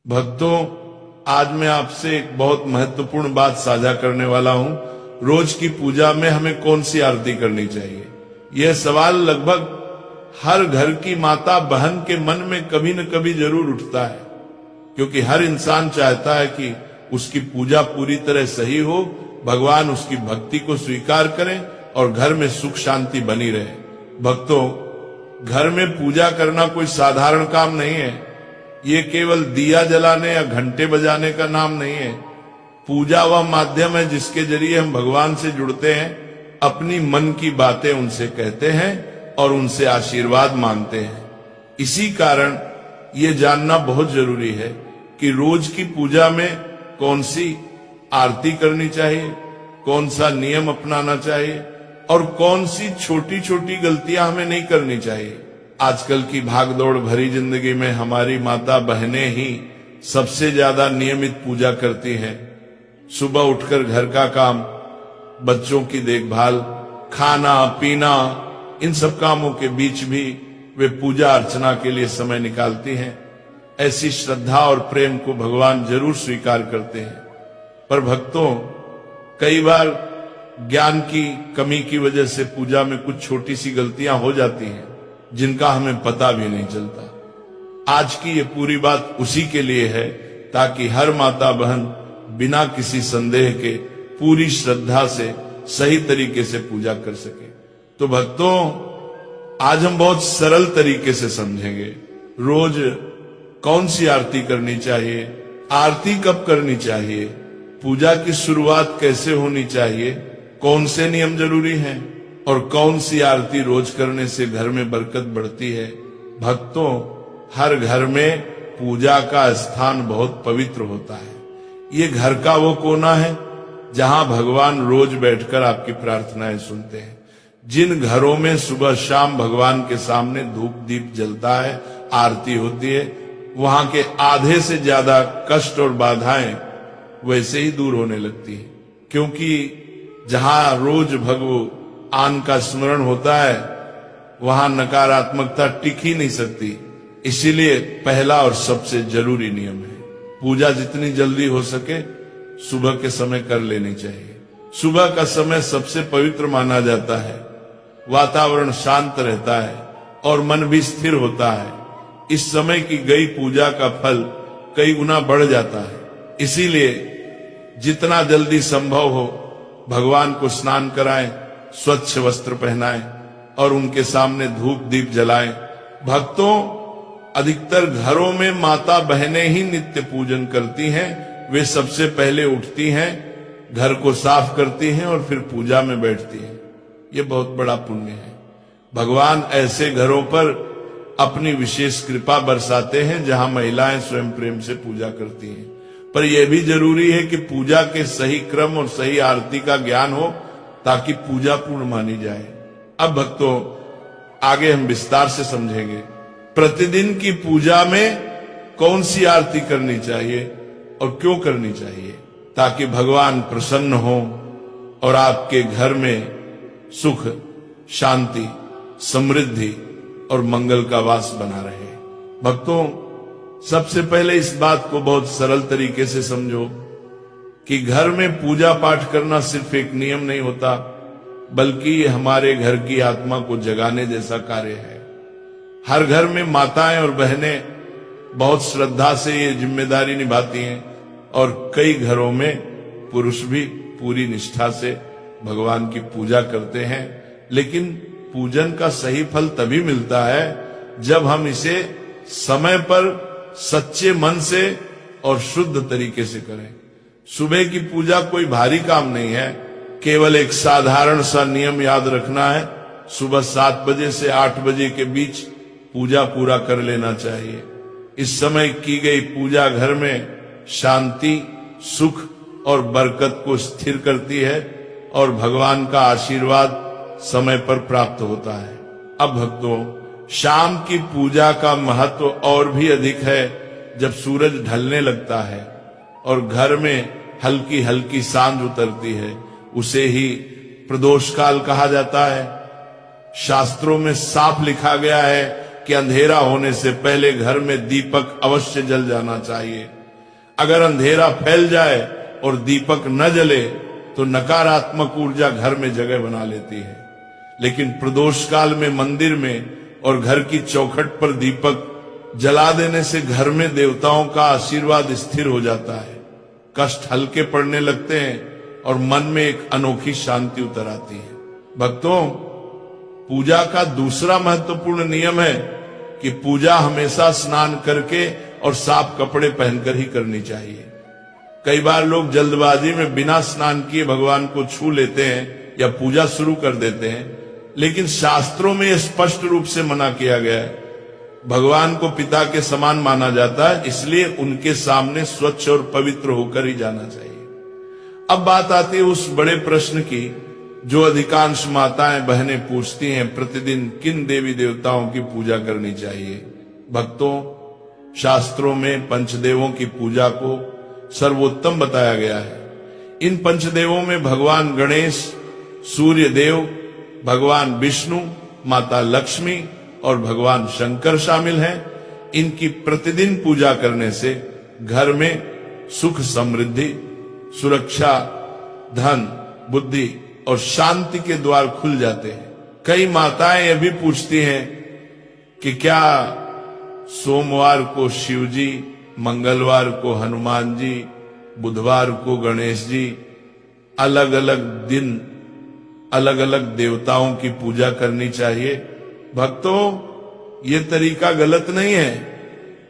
भक्तों, आज मैं आपसे एक बहुत महत्वपूर्ण बात साझा करने वाला हूं। रोज की पूजा में हमें कौन सी आरती करनी चाहिए, यह सवाल लगभग हर घर की माता बहन के मन में कभी न कभी जरूर उठता है, क्योंकि हर इंसान चाहता है कि उसकी पूजा पूरी तरह सही हो, भगवान उसकी भक्ति को स्वीकार करें और घर में सुख शांति बनी रहे। भक्तों, घर में पूजा करना कोई साधारण काम नहीं है। ये केवल दिया जलाने या घंटे बजाने का नाम नहीं है। पूजा वह माध्यम है जिसके जरिए हम भगवान से जुड़ते हैं, अपनी मन की बातें उनसे कहते हैं और उनसे आशीर्वाद मांगते हैं। इसी कारण ये जानना बहुत जरूरी है कि रोज की पूजा में कौन सी आरती करनी चाहिए, कौन सा नियम अपनाना चाहिए और कौन सी छोटी छोटी गलतियां हमें नहीं करनी चाहिए। आजकल की भागदौड़ भरी जिंदगी में हमारी माता बहनें ही सबसे ज्यादा नियमित पूजा करती हैं। सुबह उठकर घर का काम, बच्चों की देखभाल, खाना पीना, इन सब कामों के बीच भी वे पूजा अर्चना के लिए समय निकालती हैं। ऐसी श्रद्धा और प्रेम को भगवान जरूर स्वीकार करते हैं। पर भक्तों, कई बार ज्ञान की कमी की वजह से पूजा में कुछ छोटी सी गलतियां हो जाती हैं जिनका हमें पता भी नहीं चलता। आज की ये पूरी बात उसी के लिए है ताकि हर माता बहन बिना किसी संदेह के पूरी श्रद्धा से सही तरीके से पूजा कर सके। तो भक्तों, आज हम बहुत सरल तरीके से समझेंगे रोज कौन सी आरती करनी चाहिए, आरती कब करनी चाहिए, पूजा की शुरुआत कैसे होनी चाहिए, कौन से नियम जरूरी हैं और कौन सी आरती रोज करने से घर में बरकत बढ़ती है। भक्तों, हर घर में पूजा का स्थान बहुत पवित्र होता है। ये घर का वो कोना है जहां भगवान रोज बैठकर आपकी प्रार्थनाएं सुनते हैं। जिन घरों में सुबह शाम भगवान के सामने धूप दीप जलता है, आरती होती है, वहां के आधे से ज्यादा कष्ट और बाधाएं वैसे ही दूर होने लगती है, क्योंकि जहां रोज भगवान का स्मरण होता है वहां नकारात्मकता टिक ही नहीं सकती। इसीलिए पहला और सबसे जरूरी नियम है, पूजा जितनी जल्दी हो सके सुबह के समय कर लेनी चाहिए। सुबह का समय सबसे पवित्र माना जाता है, वातावरण शांत रहता है और मन भी स्थिर होता है। इस समय की गई पूजा का फल कई गुना बढ़ जाता है। इसीलिए जितना जल्दी संभव हो भगवान को स्नान कराएं, स्वच्छ वस्त्र पहनाएं और उनके सामने धूप दीप जलाएं। भक्तों, अधिकतर घरों में माता बहनें ही नित्य पूजन करती हैं। वे सबसे पहले उठती हैं, घर को साफ करती हैं और फिर पूजा में बैठती हैं। ये बहुत बड़ा पुण्य है। भगवान ऐसे घरों पर अपनी विशेष कृपा बरसाते हैं जहां महिलाएं स्वयं प्रेम से पूजा करती हैं। पर यह भी जरूरी है कि पूजा के सही क्रम और सही आरती का ज्ञान हो ताकि पूजा पूर्ण मानी जाए। अब भक्तों, आगे हम विस्तार से समझेंगे प्रतिदिन की पूजा में कौन सी आरती करनी चाहिए और क्यों करनी चाहिए, ताकि भगवान प्रसन्न हो और आपके घर में सुख शांति समृद्धि और मंगल का वास बना रहे। भक्तों, सबसे पहले इस बात को बहुत सरल तरीके से समझो कि घर में पूजा पाठ करना सिर्फ एक नियम नहीं होता, बल्कि ये हमारे घर की आत्मा को जगाने जैसा कार्य है। हर घर में माताएं और बहनें बहुत श्रद्धा से ये जिम्मेदारी निभाती हैं और कई घरों में पुरुष भी पूरी निष्ठा से भगवान की पूजा करते हैं। लेकिन पूजन का सही फल तभी मिलता है जब हम इसे समय पर सच्चे मन से और शुद्ध तरीके से करें। सुबह की पूजा कोई भारी काम नहीं है, केवल एक साधारण सा नियम याद रखना है। सुबह 7 बजे से 8 बजे के बीच पूजा पूरा कर लेना चाहिए। इस समय की गई पूजा घर में शांति सुख और बरकत को स्थिर करती है और भगवान का आशीर्वाद समय पर प्राप्त होता है। अब भक्तों, शाम की पूजा का महत्व और भी अधिक है जब सूरज ढलने लगता है और घर में हल्की हल्की सांझ उतरती है। उसे ही प्रदोष काल कहा जाता है। शास्त्रों में साफ लिखा गया है कि अंधेरा होने से पहले घर में दीपक अवश्य जल जाना चाहिए। अगर अंधेरा फैल जाए और दीपक न जले तो नकारात्मक ऊर्जा घर में जगह बना लेती है। लेकिन प्रदोष काल में मंदिर में और घर की चौखट पर दीपक जला देने से घर में देवताओं का आशीर्वाद स्थिर हो जाता है, कष्ट हल्के पड़ने लगते हैं और मन में एक अनोखी शांति उतर आती है। भक्तों, पूजा का दूसरा महत्वपूर्ण नियम है कि पूजा हमेशा स्नान करके और साफ कपड़े पहनकर ही करनी चाहिए। कई बार लोग जल्दबाजी में बिना स्नान किए भगवान को छू लेते हैं या पूजा शुरू कर देते हैं, लेकिन शास्त्रों में यह स्पष्ट रूप से मना किया गया है। भगवान को पिता के समान माना जाता है, इसलिए उनके सामने स्वच्छ और पवित्र होकर ही जाना चाहिए। अब बात आती है उस बड़े प्रश्न की जो अधिकांश माताएं बहनें पूछती हैं, प्रतिदिन किन देवी देवताओं की पूजा करनी चाहिए। भक्तों, शास्त्रों में पंचदेवों की पूजा को सर्वोत्तम बताया गया है। इन पंचदेवों में भगवान गणेश, सूर्य देव, भगवान विष्णु, माता लक्ष्मी और भगवान शंकर शामिल हैं। इनकी प्रतिदिन पूजा करने से घर में सुख, समृद्धि, सुरक्षा, धन, बुद्धि और शांति के द्वार खुल जाते हैं। कई माताएं यह भी पूछती हैं कि क्या सोमवार को शिव जी, मंगलवार को हनुमान जी, बुधवार को गणेश जी, अलग अलग दिन अलग अलग देवताओं की पूजा करनी चाहिए। भक्तों, ये तरीका गलत नहीं है,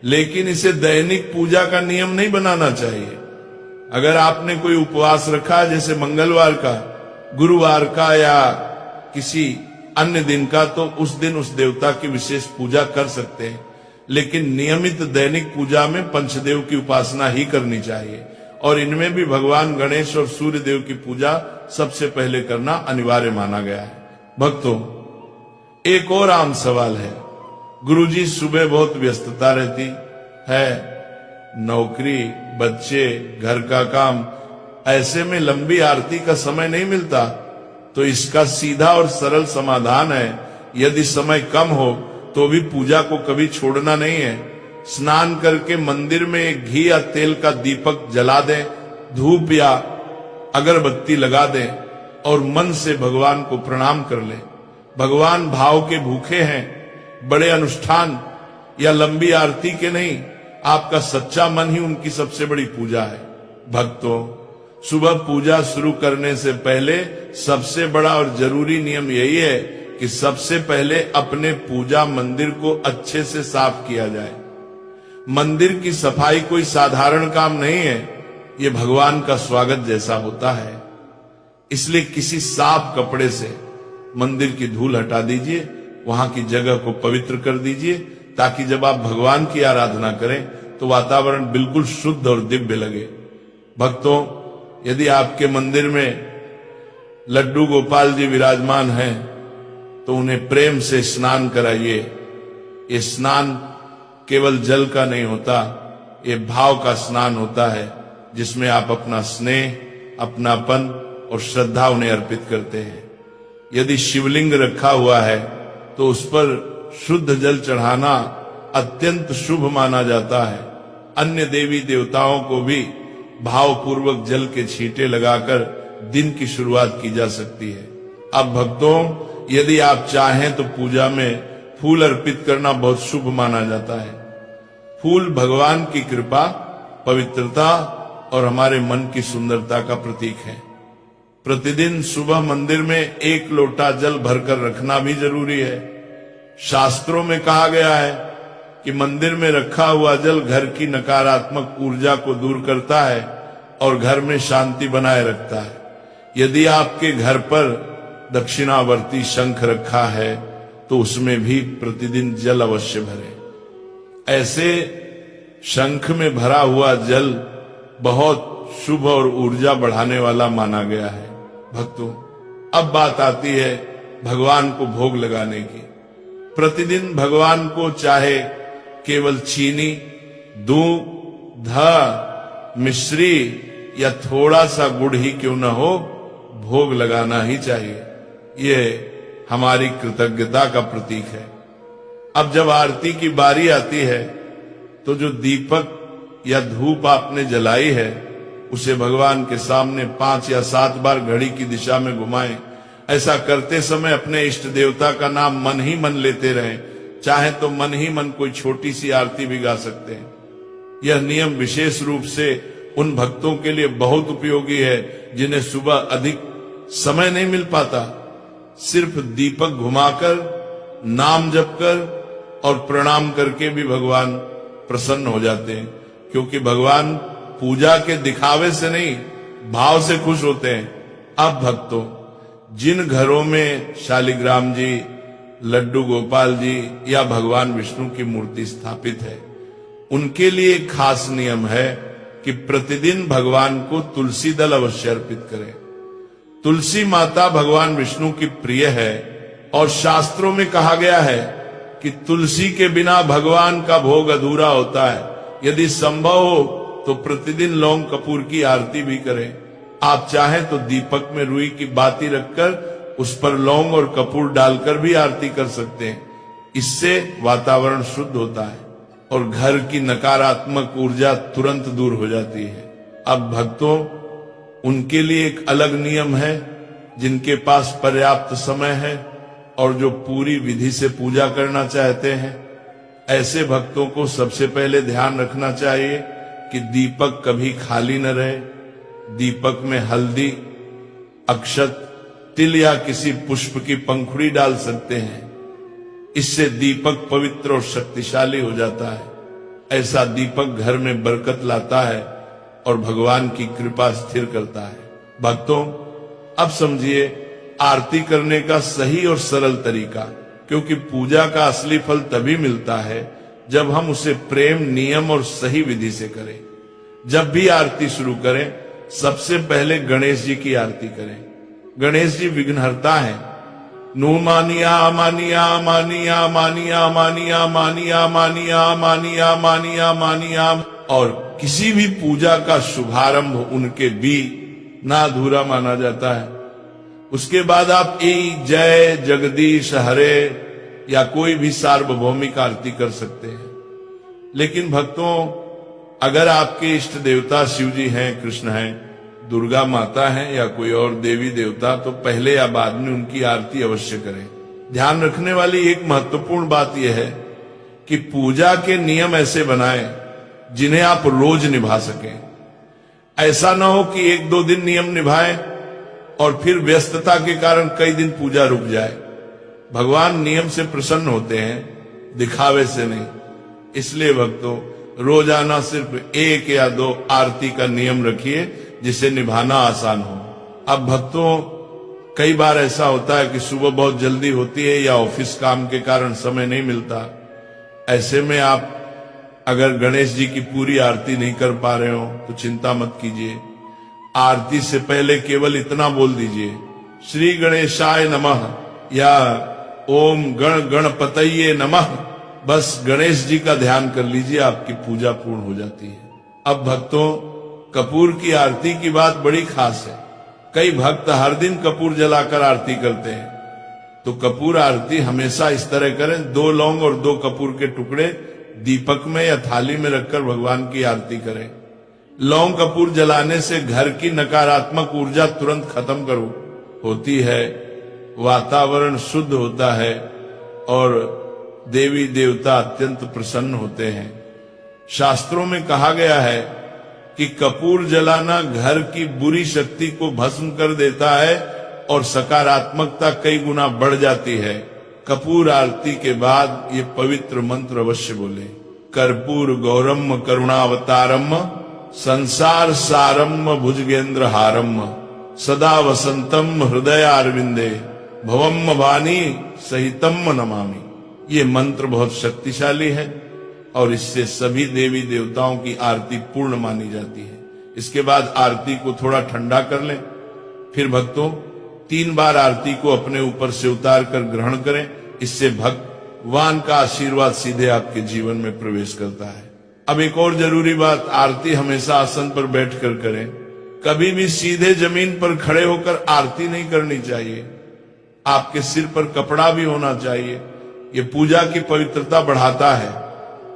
लेकिन इसे दैनिक पूजा का नियम नहीं बनाना चाहिए। अगर आपने कोई उपवास रखा, जैसे मंगलवार का, गुरुवार का या किसी अन्य दिन का, तो उस दिन उस देवता की विशेष पूजा कर सकते हैं। लेकिन नियमित दैनिक पूजा में पंचदेव की उपासना ही करनी चाहिए और इनमें भी भगवान गणेश और सूर्य देव की पूजा सबसे पहले करना अनिवार्य माना गया है। भक्तों, एक और आम सवाल है। गुरुजी, सुबह बहुत व्यस्तता रहती है, नौकरी, बच्चे, घर का काम, ऐसे में लंबी आरती का समय नहीं मिलता। तो इसका सीधा और सरल समाधान है, यदि समय कम हो तो भी पूजा को कभी छोड़ना नहीं है। स्नान करके मंदिर में एक घी या तेल का दीपक जला दें, धूप या अगरबत्ती लगा दें और मन से भगवान को प्रणाम कर लें। भगवान भाव के भूखे हैं, बड़े अनुष्ठान या लंबी आरती के नहीं। आपका सच्चा मन ही उनकी सबसे बड़ी पूजा है। भक्तों, सुबह पूजा शुरू करने से पहले सबसे बड़ा और जरूरी नियम यही है कि सबसे पहले अपने पूजा मंदिर को अच्छे से साफ किया जाए। मंदिर की सफाई कोई साधारण काम नहीं है, ये भगवान का स्वागत जैसा होता है। इसलिए किसी साफ कपड़े से मंदिर की धूल हटा दीजिए, वहां की जगह को पवित्र कर दीजिए, ताकि जब आप भगवान की आराधना करें तो वातावरण बिल्कुल शुद्ध और दिव्य लगे। भक्तों, यदि आपके मंदिर में लड्डू गोपाल जी विराजमान हैं तो उन्हें प्रेम से स्नान कराइए। ये स्नान केवल जल का नहीं होता, ये भाव का स्नान होता है, जिसमें आप अपना स्नेह, अपनापन और श्रद्धा उन्हें अर्पित करते हैं। यदि शिवलिंग रखा हुआ है तो उस पर शुद्ध जल चढ़ाना अत्यंत शुभ माना जाता है। अन्य देवी देवताओं को भी भावपूर्वक जल के छींटे लगाकर दिन की शुरुआत की जा सकती है। अब भक्तों, यदि आप चाहें तो पूजा में फूल अर्पित करना बहुत शुभ माना जाता है। फूल भगवान की कृपा, पवित्रता और हमारे मन की सुंदरता का प्रतीक है। प्रतिदिन सुबह मंदिर में 1 लोटा जल भरकर रखना भी जरूरी है। शास्त्रों में कहा गया है कि मंदिर में रखा हुआ जल घर की नकारात्मक ऊर्जा को दूर करता है और घर में शांति बनाए रखता है। यदि आपके घर पर दक्षिणावर्ती शंख रखा है तो उसमें भी प्रतिदिन जल अवश्य भरें। ऐसे शंख में भरा हुआ जल बहुत शुभ और ऊर्जा बढ़ाने वाला माना गया है। भक्तों, अब बात आती है भगवान को भोग लगाने की। प्रतिदिन भगवान को चाहे केवल चीनी, दूध, मिश्री या थोड़ा सा गुड़ ही क्यों न हो, भोग लगाना ही चाहिए। ये हमारी कृतज्ञता का प्रतीक है। अब जब आरती की बारी आती है तो जो दीपक या धूप आपने जलाई है उसे भगवान के सामने 5 या 7 बार घड़ी की दिशा में घुमाएं। ऐसा करते समय अपने इष्ट देवता का नाम मन ही मन लेते रहें। चाहे तो मन ही मन कोई छोटी सी आरती भी गा सकते हैं। यह नियम विशेष रूप से उन भक्तों के लिए बहुत उपयोगी है जिन्हें सुबह अधिक समय नहीं मिल पाता। सिर्फ दीपक घुमाकर, नाम जप कर और प्रणाम करके भी भगवान प्रसन्न हो जाते हैं, क्योंकि भगवान पूजा के दिखावे से नहीं, भाव से खुश होते हैं। अब भक्तों, जिन घरों में शालिग्राम जी, लड्डू गोपाल जी या भगवान विष्णु की मूर्ति स्थापित है, उनके लिए एक खास नियम है कि प्रतिदिन भगवान को तुलसी दल अवश्य अर्पित करें। तुलसी माता भगवान विष्णु की प्रिय है और शास्त्रों में कहा गया है कि तुलसी के बिना भगवान का भोग अधूरा होता है। यदि संभव हो तो प्रतिदिन लौंग कपूर की आरती भी करें। आप चाहें तो दीपक में रुई की बाती रखकर उस पर लौंग और कपूर डालकर भी आरती कर सकते हैं। इससे वातावरण शुद्ध होता है और घर की नकारात्मक ऊर्जा तुरंत दूर हो जाती है। अब भक्तों, उनके लिए एक अलग नियम है। जिनके पास पर्याप्त समय है और जो पूरी विधि से पूजा करना चाहते हैं, ऐसे भक्तों को सबसे पहले ध्यान रखना चाहिए कि दीपक कभी खाली न रहे। दीपक में हल्दी, अक्षत, तिल या किसी पुष्प की पंखुड़ी डाल सकते हैं। इससे दीपक पवित्र और शक्तिशाली हो जाता है। ऐसा दीपक घर में बरकत लाता है और भगवान की कृपा स्थिर करता है। भक्तों, अब समझिए आरती करने का सही और सरल तरीका, क्योंकि पूजा का असली फल तभी मिलता है जब हम उसे प्रेम, नियम और सही विधि से करें। जब भी आरती शुरू करें, सबसे पहले गणेश जी की आरती करें। गणेश जी विघ्नहर्ता हैं। नु मानिया मानिया मानिया मानिया मानिया मानिया मानिया मानिया मानिया मानिया, और किसी भी पूजा का शुभारंभ उनके भी ना अधूरा माना जाता है। उसके बाद आप जय जगदीश हरे या कोई भी सार्वभौमिक आरती कर सकते हैं। लेकिन भक्तों, अगर आपके इष्ट देवता शिव जी हैं, कृष्ण हैं, दुर्गा माता हैं या कोई और देवी देवता, तो पहले या बाद में उनकी आरती अवश्य करें। ध्यान रखने वाली एक महत्वपूर्ण बात यह है कि पूजा के नियम ऐसे बनाएं जिन्हें आप रोज निभा सकें। ऐसा ना हो कि 1-2 दिन नियम निभाएं और फिर व्यस्तता के कारण कई दिन पूजा रुक जाए। भगवान नियम से प्रसन्न होते हैं, दिखावे से नहीं। इसलिए भक्तों, रोजाना सिर्फ 1 या 2 आरती का नियम रखिए जिसे निभाना आसान हो। अब भक्तों, कई बार ऐसा होता है कि सुबह बहुत जल्दी होती है या ऑफिस काम के कारण समय नहीं मिलता। ऐसे में आप अगर गणेश जी की पूरी आरती नहीं कर पा रहे हो तो चिंता मत कीजिए। आरती से पहले केवल इतना बोल दीजिए, श्री गणेशाय नमः या ओम गण गणपतये नमः। बस गणेश जी का ध्यान कर लीजिए, आपकी पूजा पूर्ण हो जाती है। अब भक्तों, कपूर की आरती की बात बड़ी खास है। कई भक्त हर दिन कपूर जलाकर आरती करते हैं, तो कपूर आरती हमेशा इस तरह करें, 2 लौंग और 2 कपूर के टुकड़े दीपक में या थाली में रखकर भगवान की आरती करें। लौंग कपूर जलाने से घर की नकारात्मक ऊर्जा तुरंत खत्म होती है, वातावरण शुद्ध होता है और देवी देवता अत्यंत प्रसन्न होते हैं। शास्त्रों में कहा गया है कि कपूर जलाना घर की बुरी शक्ति को भस्म कर देता है और सकारात्मकता कई गुना बढ़ जाती है। कपूर आरती के बाद ये पवित्र मंत्र अवश्य बोले, कर्पूर गौरम करुणावतारम संसार सारम भुजगेंद्र हारम सदा वसंतम हृदयारविंदे भवम वाणी सहितम नमामि। ये मंत्र बहुत शक्तिशाली है और इससे सभी देवी देवताओं की आरती पूर्ण मानी जाती है। इसके बाद आरती को थोड़ा ठंडा कर लें। फिर भक्तों, 3 बार आरती को अपने ऊपर से उतार कर ग्रहण करें। इससे भगवान का आशीर्वाद सीधे आपके जीवन में प्रवेश करता है। अब एक और जरूरी बात, आरती हमेशा आसन पर बैठकर करें। कभी भी सीधे जमीन पर खड़े होकर आरती नहीं करनी चाहिए। आपके सिर पर कपड़ा भी होना चाहिए ये पूजा की पवित्रता बढ़ाता है।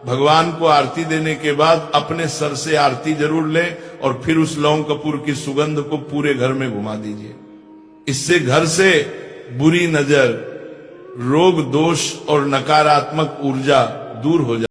भगवान को आरती देने के बाद अपने सर से आरती जरूर लें और फिर उस लौंग कपूर की सुगंध को पूरे घर में घुमा दीजिए। इससे घर से बुरी नजर, रोग दोष और नकारात्मक ऊर्जा दूर हो जाए।